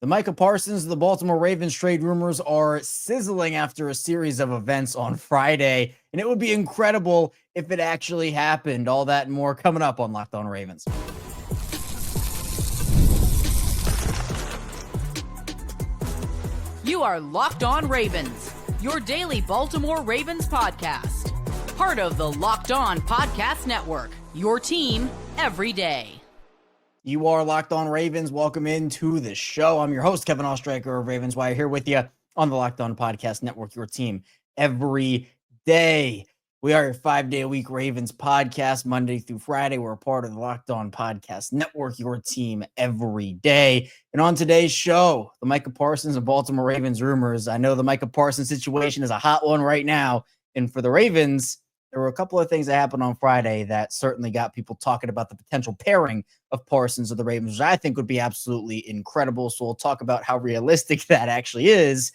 The Micah Parsons of the Baltimore Ravens trade rumors are sizzling after a series of events on Friday, and it would be incredible if it actually happened. All that and more coming up on Locked On Ravens. You are Locked On Ravens, your daily Baltimore Ravens podcast. Part of the Locked On Podcast Network, your team every day. You are Locked On Ravens. Welcome into the show. I'm your host, Kevin Oestreicher of Ravens Wire, here with you on the Locked On Podcast Network, your team every day. We are your 5-day-a-week Ravens podcast, Monday through Friday. We're a part of the Locked On Podcast Network, your team every day. And on today's show, the Micah Parsons and Baltimore Ravens rumors. I know the Micah Parsons situation is a hot one right now. And for the Ravens, there were a couple of things that happened on Friday that certainly got people talking about the potential pairing of Parsons of the Ravens, which I think would be absolutely incredible. So we'll talk about how realistic that actually is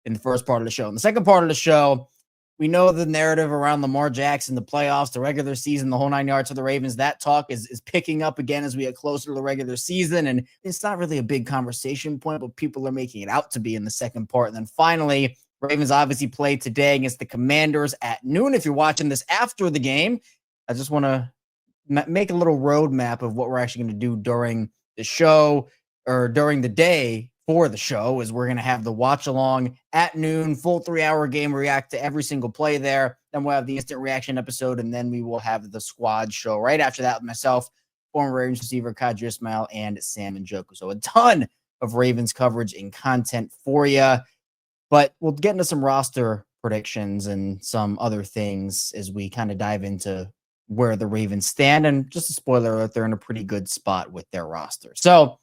in the first part of the show. In the second part of the show, we know the narrative around Lamar Jackson, the playoffs, the regular season, the whole 9 yards for the Ravens. That talk is picking up again as we get closer to the regular season. And it's not really a big conversation point, but people are making it out to be in the second part. And then finally, Ravens obviously play today against the Commanders at noon. If you're watching this after the game, I just want to make a little roadmap of what we're actually going to do during the show or during the day for the show. Is we're going to have the watch along at noon, full 3-hour game, react to every single play there. Then we'll have the instant reaction episode, and then we will have the squad show right after that with myself, former Ravens receiver Kadri Ismail, and Sam Njoku. So a ton of Ravens coverage and content for you. But we'll get into some roster predictions and some other things as we kind of dive into where the Ravens stand. And just a spoiler alert, they're in a pretty good spot with their roster. So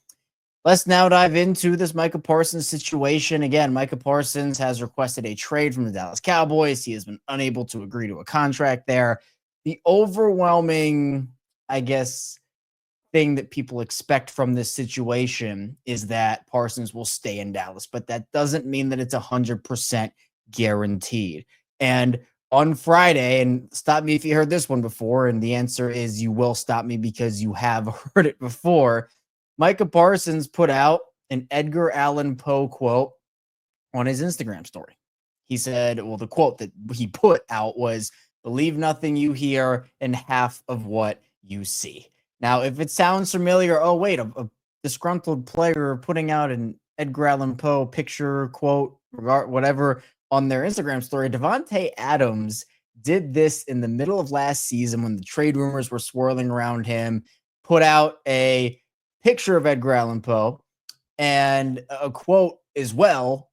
let's now dive into this Micah Parsons situation. Again, Micah Parsons has requested a trade from the Dallas Cowboys. He has been unable to agree to a contract there. The overwhelming, I guess, thing that people expect from this situation is that Parsons will stay in Dallas, but that doesn't mean that it's 100% guaranteed. And on Friday, and stop me if you heard this one before, and the answer is you will stop me because you have heard it before. Micah Parsons put out an Edgar Allan Poe quote on his Instagram story. He said, well, the quote that he put out was, "Believe nothing you hear and half of what you see." Now, if it sounds familiar, oh, wait, a disgruntled player putting out an Edgar Allan Poe picture, quote, whatever, on their Instagram story. Davante Adams did this in the middle of last season when the trade rumors were swirling around him, put out a picture of Edgar Allan Poe and a quote as well.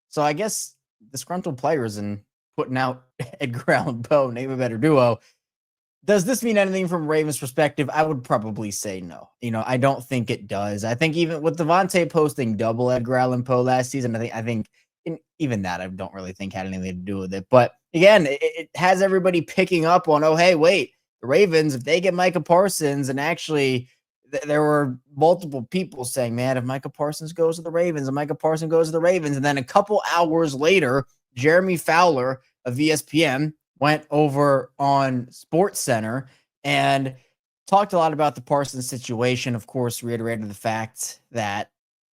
So I guess disgruntled players and putting out Edgar Allan Poe, name a better duo. Does this mean anything from Ravens' perspective? I would probably say no. I don't think it does. I think even with Davante posting double Edgar Allan Poe last season, I think even that I don't really think had anything to do with it. But again, it has everybody picking up on, oh, hey, wait, the Ravens, if they get Micah Parsons, and actually there were multiple people saying, man, if Micah Parsons goes to the Ravens, and Micah Parsons goes to the Ravens, and then a couple hours later, Jeremy Fowler of ESPN went over on SportsCenter and talked a lot about the Parsons situation. Of course, reiterated the fact that,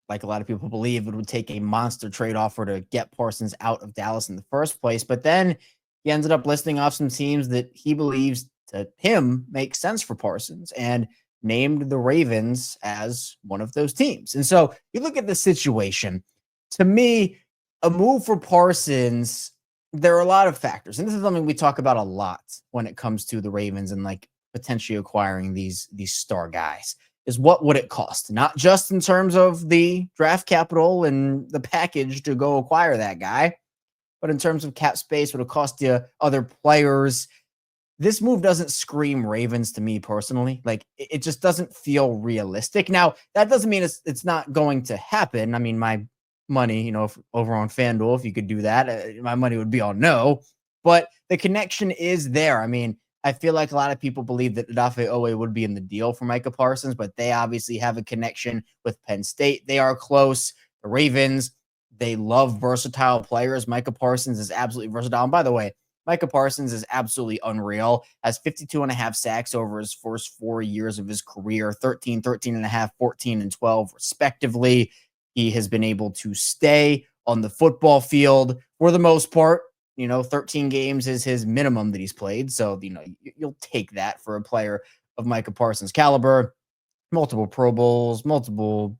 like a lot of people believe, it would take a monster trade offer to get Parsons out of Dallas in the first place. But then he ended up listing off some teams that he believes to him make sense for Parsons and named the Ravens as one of those teams. And so you look at the situation, to me, a move for Parsons, there are a lot of factors, and this is something we talk about a lot when it comes to the Ravens and like potentially acquiring these star guys, is what would it cost? Not just in terms of the draft capital and the package to go acquire that guy, but in terms of cap space, what it cost you, other players. This move doesn't scream Ravens to me personally. Like, it just doesn't feel realistic. Now, that doesn't mean it's not going to happen. I mean, my money, if over on FanDuel, if you could do that, my money would be on no. But the connection is there. I mean, I feel like a lot of people believe that Odafe Owe would be in the deal for Micah Parsons, but they obviously have a connection with Penn State. They are close. The Ravens, they love versatile players. Micah Parsons is absolutely versatile. And by the way, Micah Parsons is absolutely unreal, has 52 and a half sacks over his first 4 years of his career, 13 and a half, 14 and 12 respectively. He has been able to stay on the football field for the most part. 13 games is his minimum that he's played. So, you'll take that for a player of Micah Parsons' caliber. Multiple Pro Bowls, multiple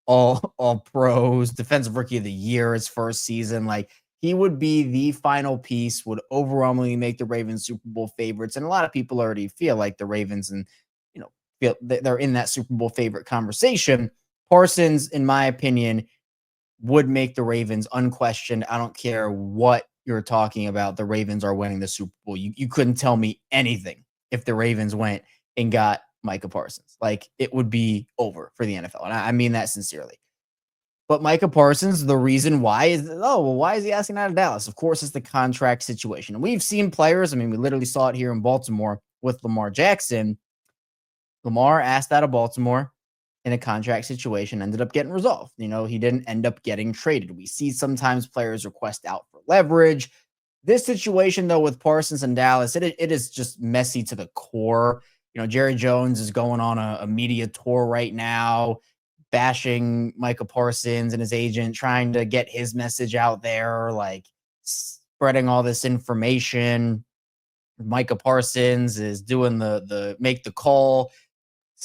all pros, defensive rookie of the year his first season. Like, he would be the final piece, would overwhelmingly make the Ravens Super Bowl favorites. And a lot of people already feel like the Ravens and, feel they're in that Super Bowl favorite conversation. Parsons, in my opinion, would make the Ravens unquestioned. I don't care what you're talking about. The Ravens are winning the Super Bowl. You couldn't tell me anything if the Ravens went and got Micah Parsons. Like, it would be over for the NFL. And I mean that sincerely. But Micah Parsons, the reason why is, why is he asking out of Dallas? Of course, it's the contract situation. And we've seen players, we literally saw it here in Baltimore with Lamar Jackson. Lamar asked out of Baltimore in a contract situation, ended up getting resolved. He didn't end up getting traded. We see sometimes players request out for leverage. This situation, though, with Parsons and Dallas, it is just messy to the core. Jerry Jones is going on a media tour right now, bashing Micah Parsons and his agent, trying to get his message out there, like spreading all this information. Micah Parsons is doing the make the call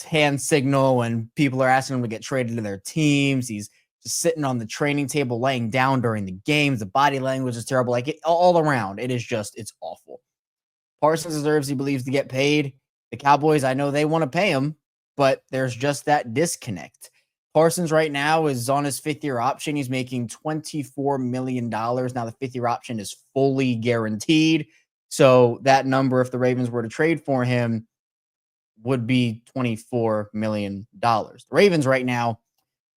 hand signal when people are asking him to get traded to their teams. He's just sitting on the training table, laying down during the games. The body language is terrible. Like, all around, it's awful. Parsons deserves, he believes, to get paid. The Cowboys, I know they want to pay him, but there's just that disconnect. Parsons right now is on his 5th-year option. He's making $24 million. Now, the 5th-year option is fully guaranteed. So that number, if the Ravens were to trade for him, would be $24 million. The Ravens right now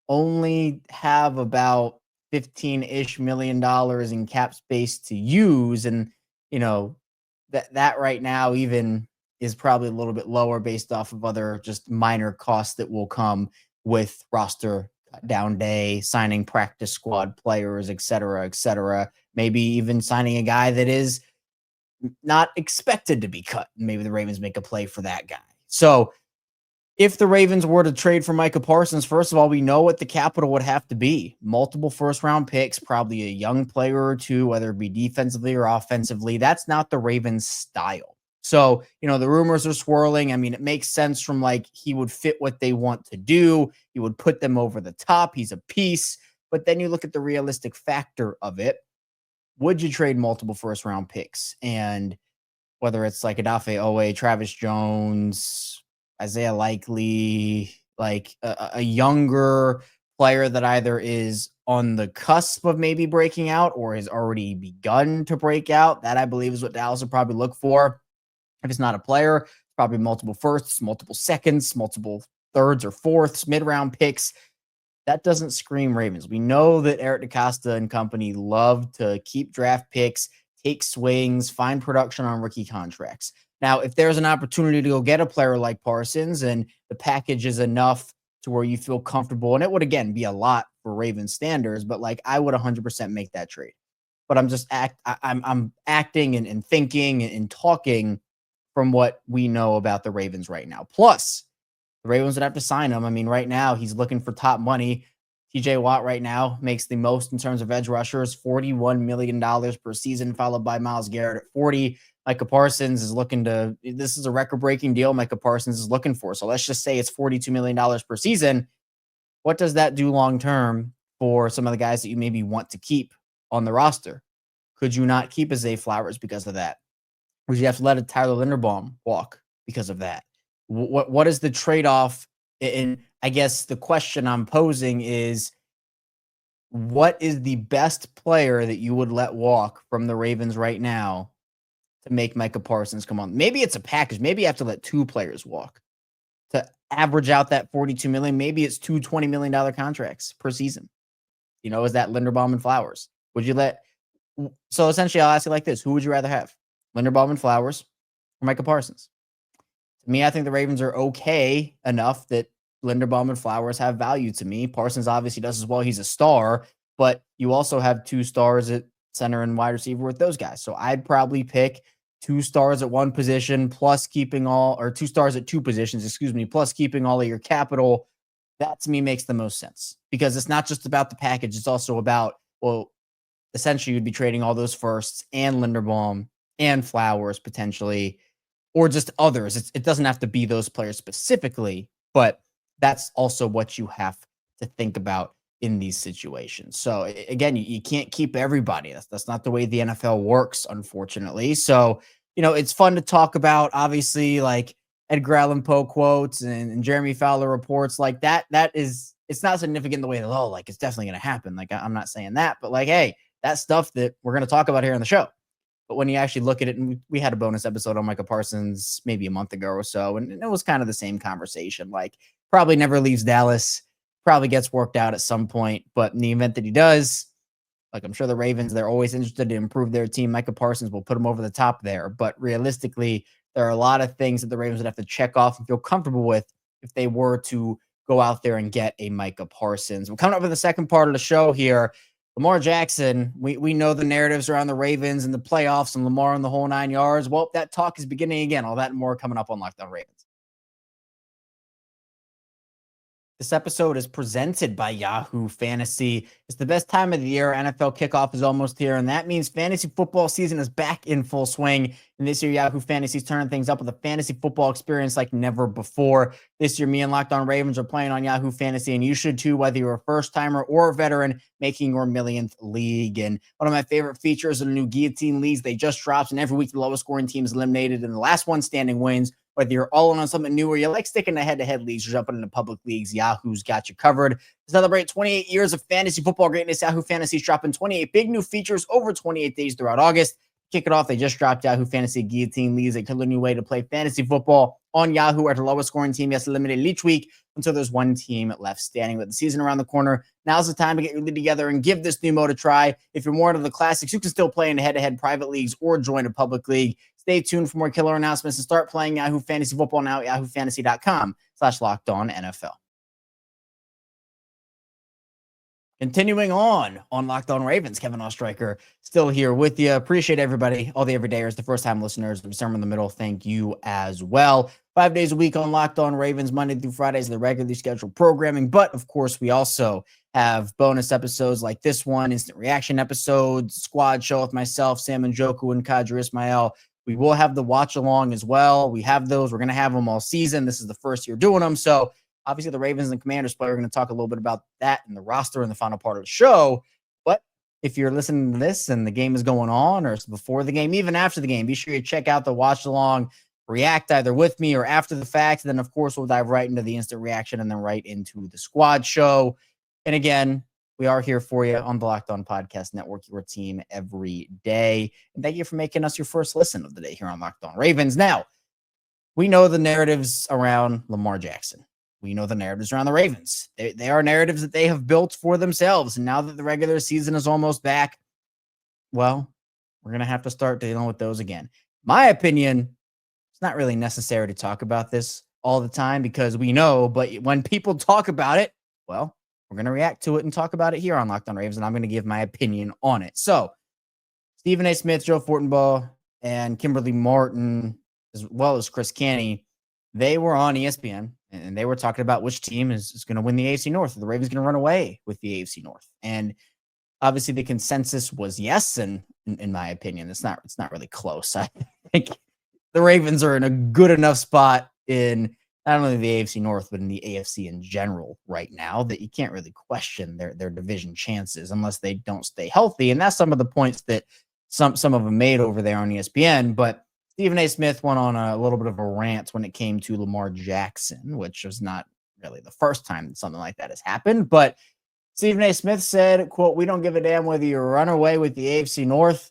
only have about $15-ish million in cap space to use. And, that right now even is probably a little bit lower based off of other just minor costs that will come with roster down day, signing practice squad players, et cetera, maybe even signing a guy that is not expected to be cut. Maybe the Ravens make a play for that guy. So if the Ravens were to trade for Micah Parsons, first of all, we know what the capital would have to be. Multiple first-round picks, probably a young player or two, whether it be defensively or offensively. That's not the Ravens' style. So, the rumors are swirling. It makes sense from like he would fit what they want to do. He would put them over the top. He's a piece. But then you look at the realistic factor of it. Would you trade multiple first-round picks? And whether it's like Odafe Owe, Travis Jones, Isaiah Likely, like a younger player that either is on the cusp of maybe breaking out or has already begun to break out, that I believe is what Dallas would probably look for. If it's not a player, probably multiple firsts, multiple seconds, multiple thirds or fourths, mid-round picks. That doesn't scream Ravens. We know that Eric DeCosta and company love to keep draft picks, take swings, find production on rookie contracts. Now, if there's an opportunity to go get a player like Parsons and the package is enough to where you feel comfortable, and it would, again, be a lot for Ravens standards, but like I would 100% make that trade. But I'm acting and thinking and talking from what we know about the Ravens right now. Plus, the Ravens would have to sign him. Right now he's looking for top money. TJ Watt right now makes the most in terms of edge rushers, $41 million per season, followed by Myles Garrett at 40. Micah Parsons is this is a record-breaking deal Micah Parsons is looking for. So let's just say it's $42 million per season. What does that do long-term for some of the guys that you maybe want to keep on the roster? Could you not keep a Zay Flowers because of that? Would you have to let a Tyler Linderbaum walk because of that? What is the trade-off? And I guess the question I'm posing is, what is the best player that you would let walk from the Ravens right now to make Micah Parsons come on? Maybe it's a package. Maybe you have to let 2 players walk to average out that $42 million. Maybe it's 2 $20 million contracts per season. Is that Linderbaum and Flowers? Would you let? So essentially, I'll ask you like this: who would you rather have, Linderbaum and Flowers or Micah Parsons? To me, I think the Ravens are okay enough that Linderbaum and Flowers have value to me. Parsons obviously does as well. He's a star, but you also have 2 stars at center and wide receiver with those guys. So I'd probably pick 2 stars at one position plus keeping 2 stars at 2 positions, plus keeping all of your capital. That to me makes the most sense because it's not just about the package. It's also about, well, essentially you'd be trading all those firsts and Linderbaum and Flowers potentially, or just others. It doesn't have to be those players specifically, but that's also what you have to think about in these situations. So again, you can't keep everybody. That's not the way the NFL works, unfortunately. So, it's fun to talk about, obviously, like Edgar Allan Poe quotes and Jeremy Fowler reports like that. It's not significant the way that, like it's definitely going to happen. Like I'm not saying that, but like, hey, that's stuff that we're going to talk about here on the show. But when you actually look at it, and we had a bonus episode on Micah Parsons maybe a month ago or so, and it was kind of the same conversation. Like, probably never leaves Dallas, probably gets worked out at some point. But in the event that he does, like I'm sure the Ravens, they're always interested to improve their team. Micah Parsons will put them over the top there. But realistically, there are a lot of things that the Ravens would have to check off and feel comfortable with if they were to go out there and get a Micah Parsons. We're coming up in the second part of the show here. Lamar Jackson, we know the narratives around the Ravens and the playoffs and Lamar and the whole 9 yards. Well, that talk is beginning again. All that and more coming up on Locked On Ravens. This episode is presented by Yahoo Fantasy. It's the best time of the year. NFL kickoff is almost here, and that means fantasy football season is back in full swing. And this year, Yahoo Fantasy is turning things up with a fantasy football experience like never before. This year, me and Locked On Ravens are playing on Yahoo Fantasy, and you should too, whether you're a first-timer or a veteran making your millionth league. And one of my favorite features are the new Guillotine Leagues. They just dropped, and every week the lowest scoring team is eliminated, and the last one standing wins. Whether you're all in on something new or you like sticking to head-to-head leagues or jumping into public leagues, Yahoo's got you covered. To celebrate 28 years of fantasy football greatness, Yahoo Fantasy is dropping 28 big new features over 28 days throughout August. Kick it off, they just dropped Yahoo Fantasy Guillotine Leagues, a killer new way to play fantasy football on Yahoo, where the lowest scoring team gets eliminated each week until there's one team left standing. With the season around the corner, now's the time to get your league together and give this new mode a try. If you're more into the classics, you can still play in head-to-head private leagues or join a public league. Stay tuned for more killer announcements and start playing Yahoo Fantasy Football now at yahoofantasy.com/LockedOnNFL. Continuing on Locked On Ravens, Kevin Oestreicher still here with you. Appreciate everybody, all the everydayers, the first-time listeners, somewhere in the middle. Thank you as well. 5 days a week on Locked On Ravens, Monday through Fridays, the regularly scheduled programming. But, of course, we also have bonus episodes like this one, instant reaction episodes, squad show with myself, Sam Njoku, and Kadri Ismail. We will have the watch along as well. We have those. We're going to have them all season. This is the first year doing them. So obviously the Ravens and Commanders play. We're going to talk a little bit about that and the roster in the final part of the show. But if you're listening to this and the game is going on or it's before the game, even after the game, be sure you check out the watch along, react either with me or after the fact. And then, of course, we'll dive right into the instant reaction and then right into the squad show. And again, we are here for you on the Locked On Podcast Network, your team every day. And thank you for making us your first listen of the day here on Locked On Ravens. Now, we know the narratives around Lamar Jackson. We know the narratives around the Ravens. They are narratives that they have built for themselves. And now that the regular season is almost back, well, we're going to have to start dealing with those again. My opinion, it's not really necessary to talk about this all the time because we know, but when people talk about it, well, we're going to react to it and talk about it here on Locked On Ravens, and I'm going to give my opinion on it. So, Stephen A. Smith, Joe Fortenbaugh, and Kimberly Martin, as well as Chris Canny, they were on ESPN, and they were talking about which team is going to win the AFC North. Are the Ravens going to run away with the AFC North? And obviously, the consensus was yes, and in my opinion, it's not really close. I think the Ravens are in a good enough spot in not only the AFC North, but in the AFC in general right now that you can't really question their division chances unless they don't stay healthy. And that's some of the points that some of them made over there on ESPN. But Stephen A. Smith went on a little bit of a rant when it came to Lamar Jackson, which was not really the first time that something like that has happened. But Stephen A. Smith said, quote, "We don't give a damn whether you run away with the AFC North.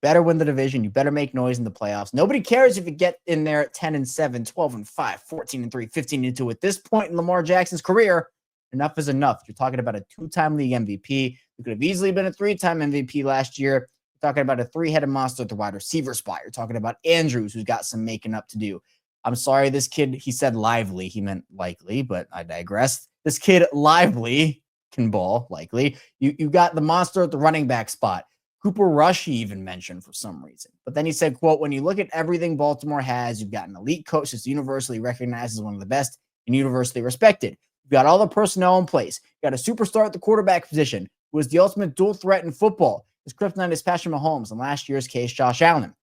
Better win the division. You better make noise in the playoffs. Nobody cares if you get in there at 10-7, 12-5, 14-3, 15-2. At this point in Lamar Jackson's career, enough is enough. You're talking about a 2-time league MVP. You could have easily been a 3-time MVP last year. You're talking about a 3-headed monster at the wide receiver spot. You're talking about Andrews, who's got some making up to do. I'm sorry, this kid," he said lively. He meant likely, but I digress. "This kid lively can ball, likely. You got the monster at the running back spot. Cooper Rush, he even mentioned for some reason. But then he said, quote, "When you look at everything Baltimore has, you've got an elite coach that's universally recognized as one of the best and universally respected. If You got all the personnel in place. You got a superstar at the quarterback position who is the ultimate dual threat in football. His kryptonite is Patrick Mahomes. In last year's case, Josh Allen.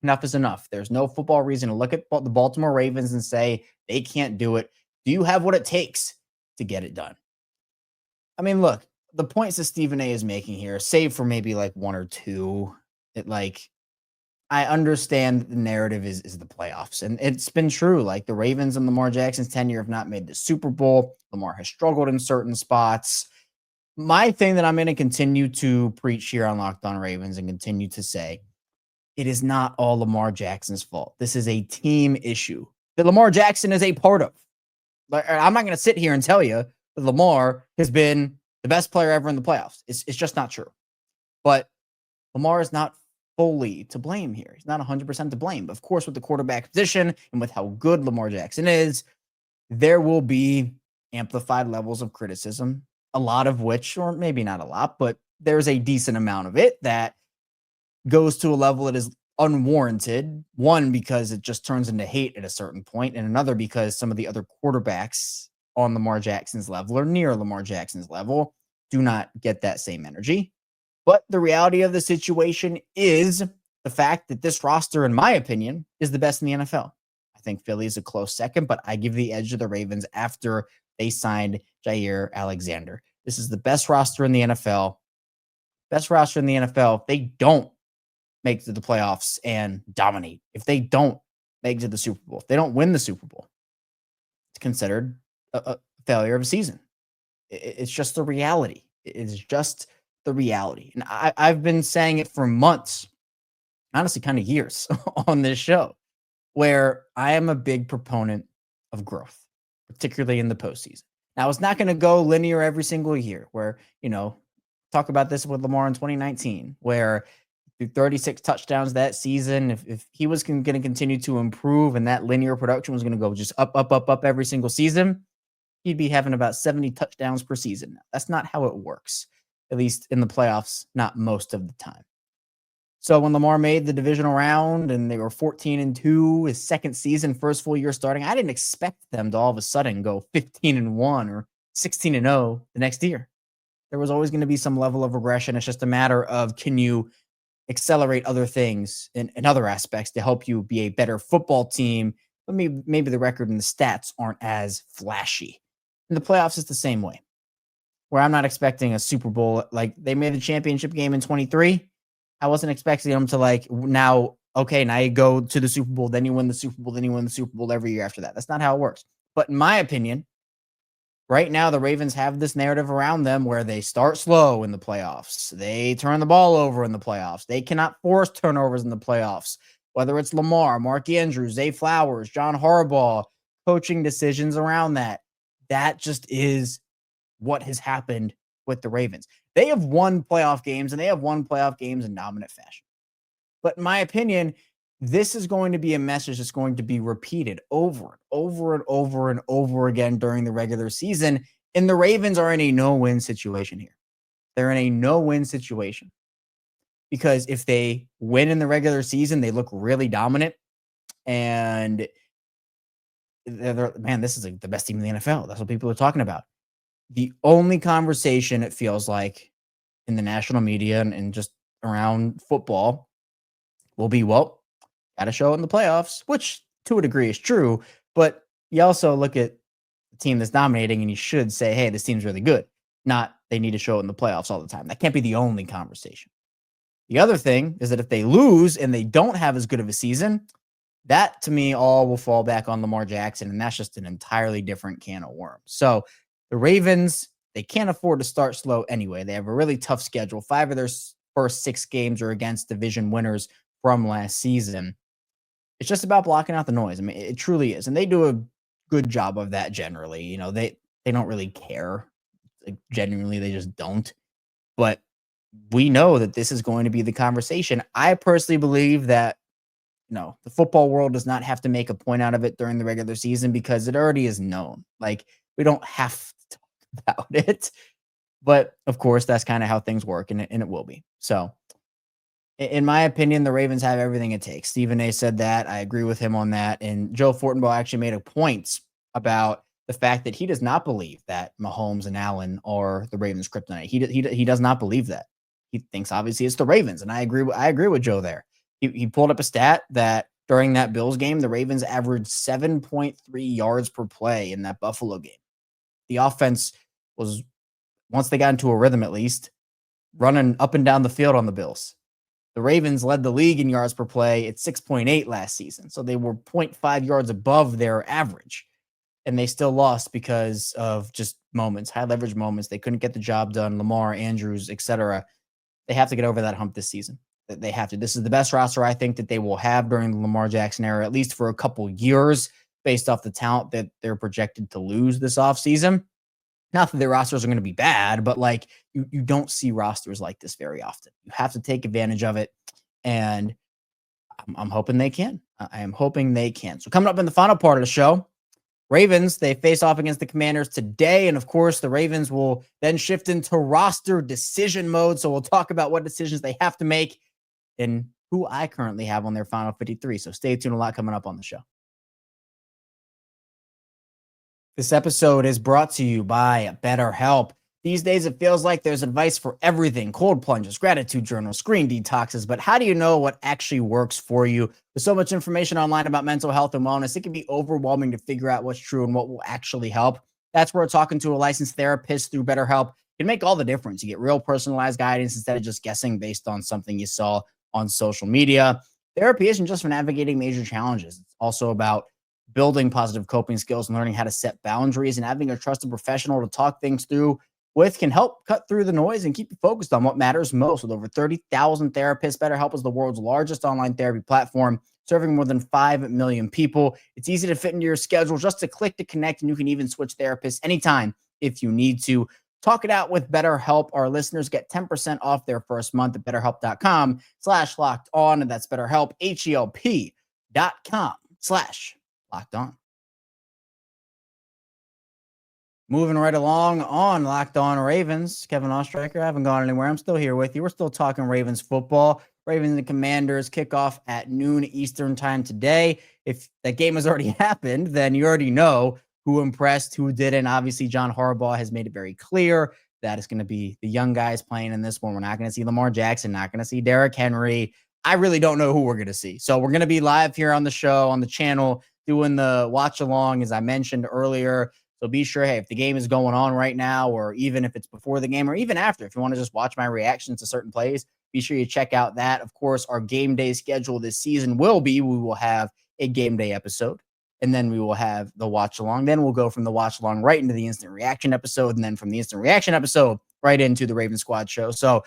Enough is enough. There's no football reason to look at the Baltimore Ravens and say they can't do it. Do you have what it takes to get it done? I mean, look, the points that Stephen A is making here, save for maybe like one or two, I understand the narrative is the playoffs. And it's been true. Like the Ravens and Lamar Jackson's tenure have not made the Super Bowl. Lamar has struggled in certain spots. My thing that I'm going to continue to preach here on Locked On Ravens and continue to say, it is not all Lamar Jackson's fault. This is a team issue that Lamar Jackson is a part of. But I'm not going to sit here and tell you that Lamar has been the best player ever in the playoffs. It's just not true. But Lamar is not fully to blame here. He's not 100% to blame. But of course, with the quarterback position and with how good Lamar Jackson is, there will be amplified levels of criticism, a lot of which, or maybe not a lot, but there's a decent amount of it that goes to a level that is unwarranted. One, because it just turns into hate at a certain point, and another because some of the other quarterbacks on Lamar Jackson's level or near Lamar Jackson's level do not get that same energy. But the reality of the situation is the fact that this roster, in my opinion, is the best in the NFL. I think Philly is a close second, but I give the edge to the Ravens after they signed Jaire Alexander. This is the best roster in the NFL. Best roster in the NFL. If they don't make it to the playoffs and dominate, if they don't make it to the Super Bowl, if they don't win the Super Bowl, it's considered a failure of a season. It's just the reality. It's just the reality. And I've been saying it for months, honestly, kind of years on this show, where I am a big proponent of growth, particularly in the postseason. Now, it's not going to go linear every single year where, talk about this with Lamar in 2019, where through 36 touchdowns that season, if he was going to continue to improve and that linear production was going to go just up every single season, he'd be having about 70 touchdowns per season. That's not how it works, at least in the playoffs, not most of the time. So when Lamar made the divisional round and they were 14-2, his second season, first full year starting, I didn't expect them to all of a sudden go 15-1 or 16-0 the next year. There was always going to be some level of regression. It's just a matter of, can you accelerate other things in other aspects to help you be a better football team, but maybe the record and the stats aren't as flashy. In the playoffs, it's the same way, where I'm not expecting a Super Bowl. Like they made the championship game in 23. I wasn't expecting them to now you go to the Super Bowl, then you win the Super Bowl, then you win the Super Bowl every year after that. That's not how it works. But in my opinion, right now, the Ravens have this narrative around them where they start slow in the playoffs. They turn the ball over in the playoffs. They cannot force turnovers in the playoffs, whether it's Lamar, Mark Andrews, Zay Flowers, John Harbaugh, coaching decisions around that. That just is what has happened with the Ravens. They have won playoff games, and they have won playoff games in dominant fashion. But in my opinion, this is going to be a message that's going to be repeated over and over and over and over again during the regular season. And the Ravens are in a no-win situation here. They're in a no-win situation. Because if they win in the regular season, they look really dominant. And this is the best team in the NFL. That's what people are talking about. The only conversation, it feels like, in the national media and just around football will be, well, got to show it in the playoffs, which to a degree is true. But you also look at the team that's dominating and you should say, hey, this team's really good. Not they need to show it in the playoffs all the time. That can't be the only conversation. The other thing is that if they lose and they don't have as good of a season, that to me all will fall back on Lamar Jackson. And that's just an entirely different can of worms. So the Ravens, they can't afford to start slow anyway. They have a really tough schedule. 5 of their first 6 games are against division winners from last season. It's just about blocking out the noise. I mean, it truly is. And they do a good job of that generally. They don't really care. Genuinely, they just don't. But we know that this is going to be the conversation. I personally believe that, the football world does not have to make a point out of it during the regular season because it already is known. We don't have to talk about it. But, of course, that's kind of how things work, and it will be. So, in my opinion, the Ravens have everything it takes. Stephen A said that. I agree with him on that. And Joe Fortenbaugh actually made a point about the fact that he does not believe that Mahomes and Allen are the Ravens' kryptonite. He does not believe that. He thinks obviously it's the Ravens, and I agree with Joe there. He pulled up a stat that during that Bills game, the Ravens averaged 7.3 yards per play in that Buffalo game. The offense was, once they got into a rhythm at least, running up and down the field on the Bills. The Ravens led the league in yards per play at 6.8 last season. So they were 0.5 yards above their average. And they still lost because of just moments, high leverage moments. They couldn't get the job done. Lamar, Andrews, etc. They have to get over that hump this season. They have to. This is the best roster I think that they will have during the Lamar Jackson era, at least for a couple years, based off the talent that they're projected to lose this offseason. Not that their rosters are going to be bad, but like you don't see rosters like this very often. You have to take advantage of it. And I'm hoping they can. I am hoping they can. So coming up in the final part of the show, Ravens, they face off against the Commanders today. And of course, the Ravens will then shift into roster decision mode. So we'll talk about what decisions they have to make and who I currently have on their final 53. So stay tuned. A lot coming up on the show. This episode is brought to you by BetterHelp. These days, it feels like there's advice for everything: cold plunges, gratitude journals, screen detoxes. But how do you know what actually works for you? With so much information online about mental health and wellness, it can be overwhelming to figure out what's true and what will actually help. That's where talking to a licensed therapist through BetterHelp can make all the difference. You get real personalized guidance instead of just guessing based on something you saw on social media. Therapy isn't just for navigating major challenges. It's also about building positive coping skills and learning how to set boundaries, and having a trusted professional to talk things through with can help cut through the noise and keep you focused on what matters most. With over 30,000 therapists, BetterHelp is the world's largest online therapy platform, serving more than 5 million people. It's easy to fit into your schedule, just to click to connect, and you can even switch therapists anytime if you need to. Talk it out with BetterHelp. Our listeners get 10% off their first month at BetterHelp.com/locked-on, and that's BetterHelp, HELP.com/locked-on. Moving right along on Locked On Ravens, Kevin Oestreicher. I haven't gone anywhere. I'm still here with you. We're still talking Ravens football. Ravens and Commanders kick off at noon Eastern time today. If that game has already happened, then you already know who impressed, who didn't. Obviously, John Harbaugh has made it very clear that it's going to be the young guys playing in this one. We're not going to see Lamar Jackson, not going to see Derrick Henry. I really don't know who we're going to see. So we're going to be live here on the show, on the channel, doing the watch along, as I mentioned earlier. So be sure, hey, if the game is going on right now, or even if it's before the game, or even after, if you want to just watch my reactions to certain plays, be sure you check out that. Of course, our game day schedule this season will be, we will have a game day episode, and then we will have the watch along. Then we'll go from the watch along right into the instant reaction episode, and then from the instant reaction episode right into the Ravens Squad show. So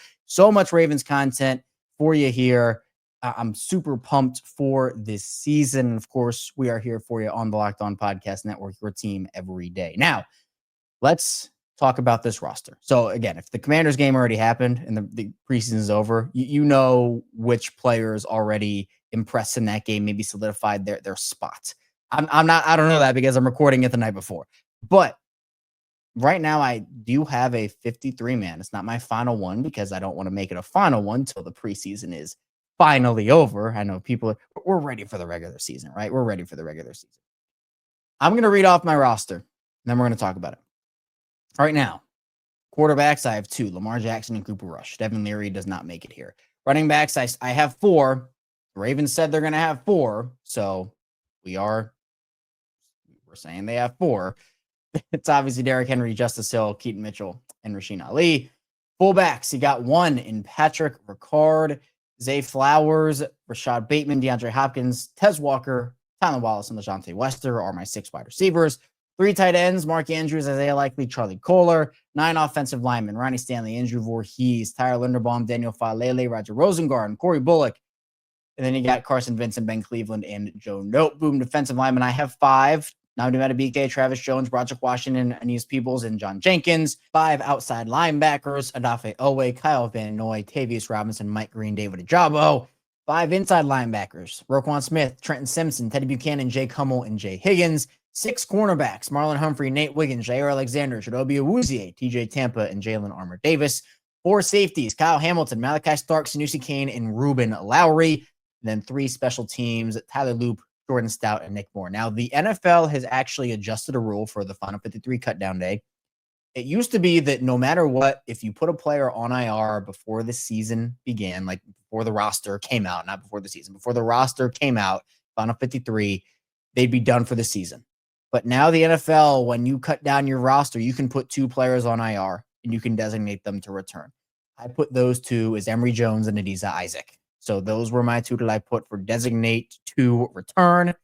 much Ravens content for you here. I'm super pumped for this season. Of course, we are here for you on the Locked On Podcast Network, your team every day. Now, let's talk about this roster. So again, if the Commanders game already happened and the preseason is over, you know which players already impressed in that game, maybe solidified their spot. I don't know that because I'm recording it the night before. But right now, I do have a 53-man. It's not my final one because I don't want to make it a final one till the preseason is finally over. I know we're ready for the regular season, right? We're ready for the regular season. I'm going to read off my roster, and then we're going to talk about it. Right now, quarterbacks, I have 2, Lamar Jackson and Cooper Rush. Devin Leary does not make it here. Running backs, I have 4. The Ravens said they're going to have 4, so we're saying they have 4. It's obviously Derrick Henry, Justice Hill, Keaton Mitchell, and Rasheen Ali. Fullbacks, you got 1 in Patrick Ricard, Zay Flowers, Rashod Bateman, DeAndre Hopkins, Tez Walker, Tylan Wallace, and LaJohntay Wester are my 6 wide receivers. 3 tight ends, Mark Andrews, Isaiah Likely, Charlie Kohler. 9 offensive linemen, Ronnie Stanley, Andrew Voorhees, Tyler Linderbaum, Daniel Falele, Roger Rosengard, Corey Bullock. And then you got Carson Vincent, Ben Cleveland, and Joe Noteboom. Defensive linemen, I have 5. Namdi Madubuike, Travis Jones, Broderick Washington, Aeneas Peebles, and John Jenkins. 5 outside linebackers, Adafe Owe, Kyle Van Noy, Tavius Robinson, Mike Green, David Ajabo. 5 inside linebackers, Roquan Smith, Trenton Simpson, Teddy Buchanan, Jake Hummel, and Jay Higgins. 6 cornerbacks, Marlon Humphrey, Nate Wiggins, Jaire Alexander, Chidobe Awuzie, TJ Tampa, and Jalen Armour Davis. 4 safeties, Kyle Hamilton, Malachi Stark, Sanusi Kane, and Ruben Lowry. And then 3 special teams, Tyler Loop, Jordan Stout, and Nick Moore. Now, the NFL has actually adjusted a rule for the final 53 cutdown day. It used to be that no matter what, if you put a player on IR before the season began, like before the roster came out, not before the season, before the roster came out, final 53, they'd be done for the season. But now the NFL, when you cut down your roster, you can put 2 players on IR and you can designate them to return. I put those 2 as Emory Jones and Adisa Isaac. So those were my 2 that I put for designate to return.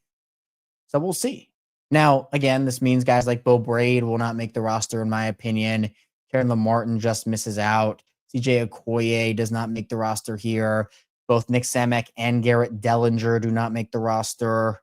So we'll see. Now, again, this means guys like Bo Braid will not make the roster, in my opinion. Karen Lamartin just misses out. CJ Okoye does not make the roster here. Both Nick Samek and Garrett Dellinger do not make the roster.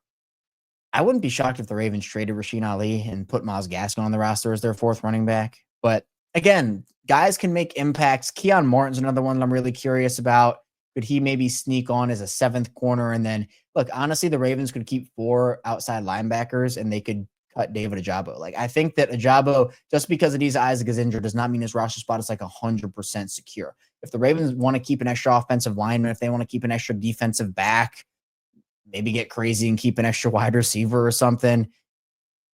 I wouldn't be shocked if the Ravens traded Rasheen Ali and put Myles Gaskin on the roster as their 4th running back. But again, guys can make impacts. Keon Martin's another one that I'm really curious about. Could he maybe sneak on as a 7th corner? And then, look, honestly, the Ravens could keep 4 outside linebackers and they could cut David Ajabo. Like, I think that Ajabo, just because Adisa Isaac is injured, does not mean his roster spot is like 100% secure. If the Ravens want to keep an extra offensive lineman, if they want to keep an extra defensive back, maybe get crazy and keep an extra wide receiver or something.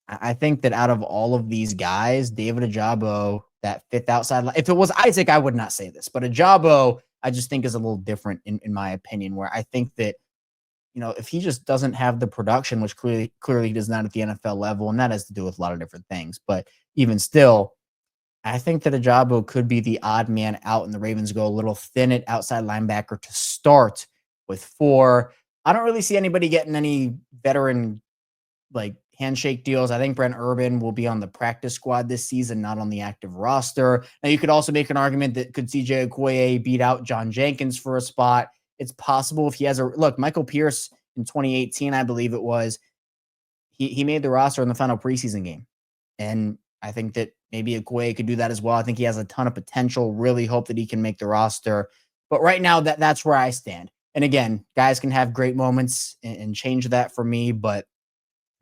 I think that out of all of these guys, David Ajabo, that 5th outside, if it was Isaac, I would not say this, but Ajabo, I just think is a little different in my opinion, where I think that, you know, if he just doesn't have the production, which clearly he does not at the NFL level, and that has to do with a lot of different things, but even still, I think that Ajabo could be the odd man out, and the Ravens go a little thin at outside linebacker to start with 4. I don't really see anybody getting any veteran like handshake deals. I think Brent Urban will be on the practice squad this season, not on the active roster. Now, you could also make an argument that could CJ Okoye beat out John Jenkins for a spot. It's possible if he has a look. Michael Pierce in 2018, I believe it was, he made the roster in the final preseason game, and I think that maybe Okoye could do that as well. I think he has a ton of potential. Really hope that he can make the roster. But right now, that's where I stand. And again, guys can have great moments and change that for me, but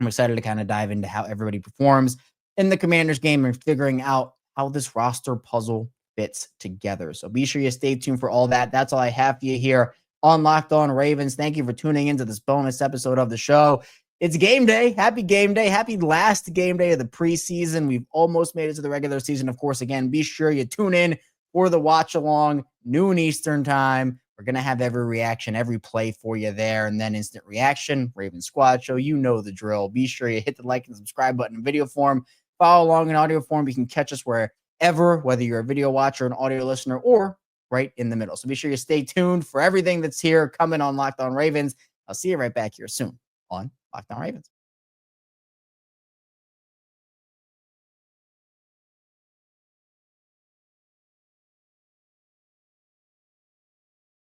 I'm excited to kind of dive into how everybody performs in the Commanders game and figuring out how this roster puzzle fits together. So be sure you stay tuned for all that. That's all I have for you here on Locked On Ravens. Thank you for tuning into this bonus episode of the show. It's game day. Happy game day. Happy last game day of the preseason. We've almost made it to the regular season. Of course, again, be sure you tune in for the watch along, noon Eastern time. We're going to have every reaction, every play for you there, and then instant reaction, Raven Squad Show. You know the drill. Be sure you hit the like and subscribe button in video form. Follow along in audio form. You can catch us wherever, whether you're a video watcher, an audio listener, or right in the middle. So be sure you stay tuned for everything that's here coming on Locked On Ravens. I'll see you right back here soon on Locked On Ravens.